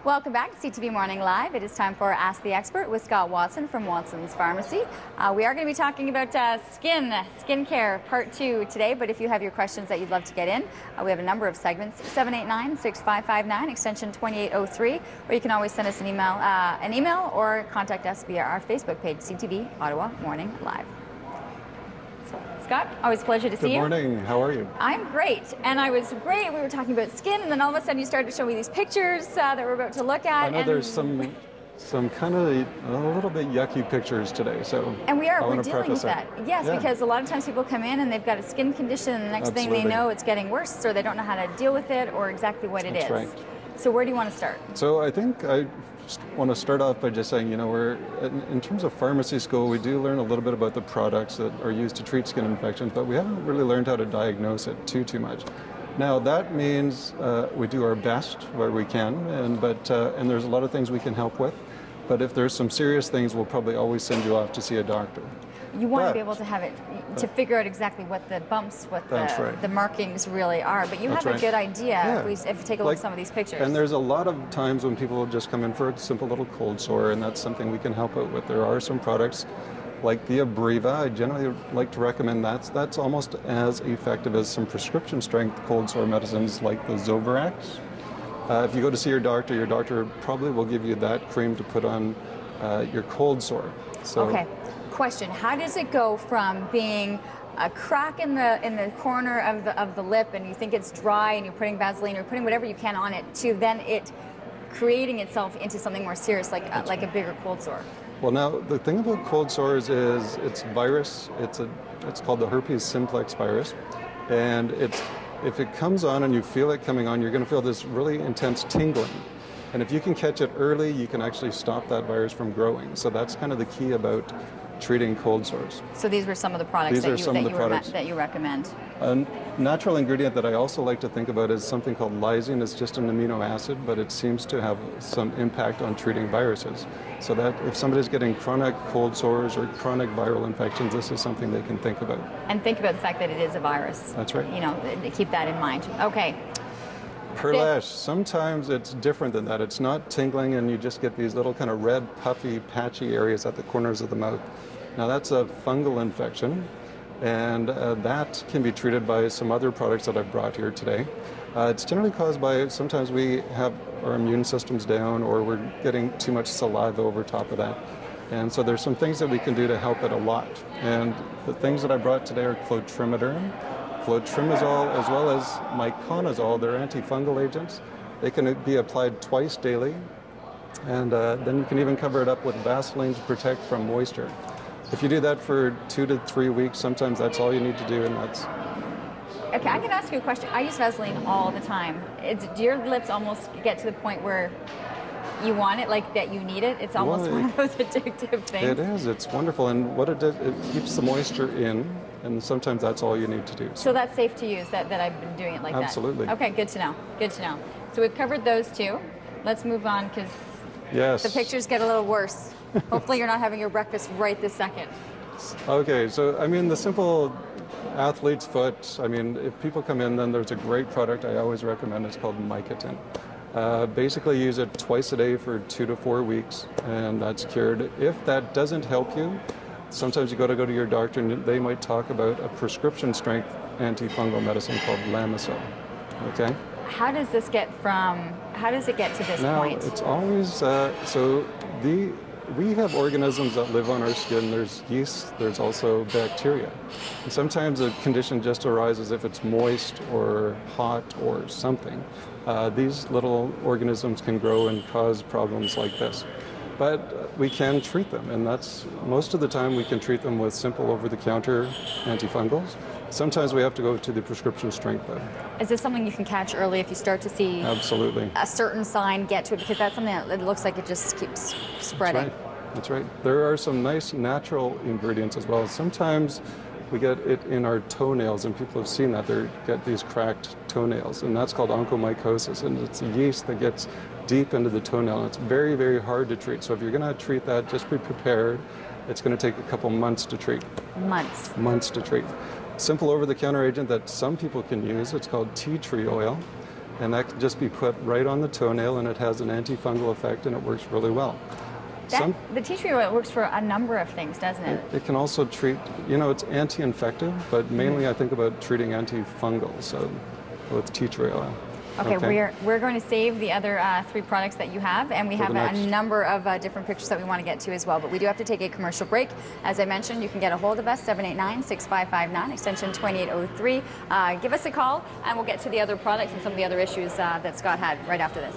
Welcome back to CTV Morning Live. It is time for Ask the Expert with Scott Watson from Watson's Pharmacy. We are going to be talking about skincare part 2 today, but if you have your questions that you'd love to get in, we have a number of segments, 789-6559, extension 2803, or you can always send us an email or contact us via our Facebook page, CTV Ottawa Morning Live. Scott, always a pleasure to see you. Good morning. How are you? I'm great. And I was great. We were talking about skin, and then all of a sudden you started to show me these pictures that we're about to look at. I know there's some kind of a little bit yucky pictures today, so and we're dealing with that. Yes, yeah. Because a lot of times people come in and they've got a skin condition, and the next thing they know, it's getting worse, or they don't know how to deal with it, or exactly what it is. Right. So where do you want to start? So I think I just want to start off by just saying, you know, we're in terms of pharmacy school, we do learn a little bit about the products that are used to treat skin infections, but we haven't really learned how to diagnose it too much. Now that means we do our best where we can, and there's a lot of things we can help with. But if there's some serious things, we'll probably always send you off to see a doctor. You want to be able to have it, to figure out exactly what the bumps, what the markings really are. But you have a good idea if you take a look at some of these pictures. And there's a lot of times when people just come in for a simple little cold sore, and that's something we can help out with. There are some products like the Abreva. I generally like to recommend that. That's almost as effective as some prescription strength cold sore medicines like the Zovirax. If you go to see your doctor probably will give you that cream to put on your cold sore. So, okay. Question: how does it go from being a crack in the corner of the lip, and you think it's dry, and you're putting Vaseline or putting whatever you can on it, to then it creating itself into something more serious, like a bigger cold sore? Well, now the thing about cold sores is it's virus. It's called the herpes simplex virus, and if it comes on and you feel it coming on, you're going to feel this really intense tingling. And if you can catch it early, you can actually stop that virus from growing. So that's kind of the key about treating cold sores. So these were some of the products that you recommend. A natural ingredient that I also like to think about is something called lysine. It's just an amino acid, but it seems to have some impact on treating viruses. So that if somebody's getting chronic cold sores or chronic viral infections, this is something they can think about. And think about the fact that it is a virus. That's right. You know, keep that in mind. Okay. Perlash, sometimes it's different than that. It's not tingling and you just get these little kind of red, puffy, patchy areas at the corners of the mouth. Now that's a fungal infection, and that can be treated by some other products that I've brought here today. It's generally caused by sometimes we have our immune systems down, or we're getting too much saliva over top of that. And so there's some things that we can do to help it a lot. And the things that I brought today are clotrimazole, as well as miconazole. They're antifungal agents. They can be applied twice daily, and then you can even cover it up with Vaseline to protect from moisture. If you do that for 2 to 3 weeks, sometimes that's all you need to do, and that's... Okay, I can ask you a question. I use Vaseline all the time. Do your lips almost get to the point where you want it, like that you need it? It's almost one of those addictive things. It is. It's wonderful. And what it does, it keeps the moisture in, and sometimes that's all you need to do. So that's safe to use, that I've been doing it like that? Absolutely. Okay, good to know. Good to know. So we've covered those two. Let's move on, because the pictures get a little worse. Hopefully you're not having your breakfast right this second. Okay, so I mean the simple athlete's foot, I mean if people come in, then there's a great product I always recommend. It's called Mycotin. Basically use it twice a day for 2 to 4 weeks, and that's cured. If that doesn't help you, sometimes you got to go to your doctor, and they might talk about a prescription strength antifungal medicine called Lamisil. Okay? How does it get to this point? Now, it's always, we have organisms that live on our skin. There's yeast, there's also bacteria. And sometimes a condition just arises if it's moist or hot or something. These little organisms can grow and cause problems like this. But we can treat them, and that's most of the time we can treat them with simple over-the-counter antifungals. Sometimes we have to go to the prescription strength though. Is this something you can catch early if you start to see a certain sign, get to it? Because that's something that it looks like it just keeps spreading. That's right. There are some nice natural ingredients as well. Sometimes we get it in our toenails, and people have seen that. They get these cracked toenails, and that's called onychomycosis, and it's a yeast that gets deep into the toenail, and it's very, very hard to treat. So if you're going to treat that, just be prepared. It's going to take a couple months to treat. Months to treat. Simple over-the-counter agent that some people can use, it's called tea tree oil. And that can just be put right on the toenail, and it has an antifungal effect, and it works really well. The tea tree oil works for a number of things, doesn't it? It can also treat, it's anti-infective, but mainly I think about treating antifungal, so with tea tree oil. Okay, we're going to save the other 3 products that you have, and we have a number of different pictures that we want to get to as well, but we do have to take a commercial break. As I mentioned, you can get a hold of us, 789-6559, extension 2803. Give us a call, and we'll get to the other products and some of the other issues that Scott had right after this.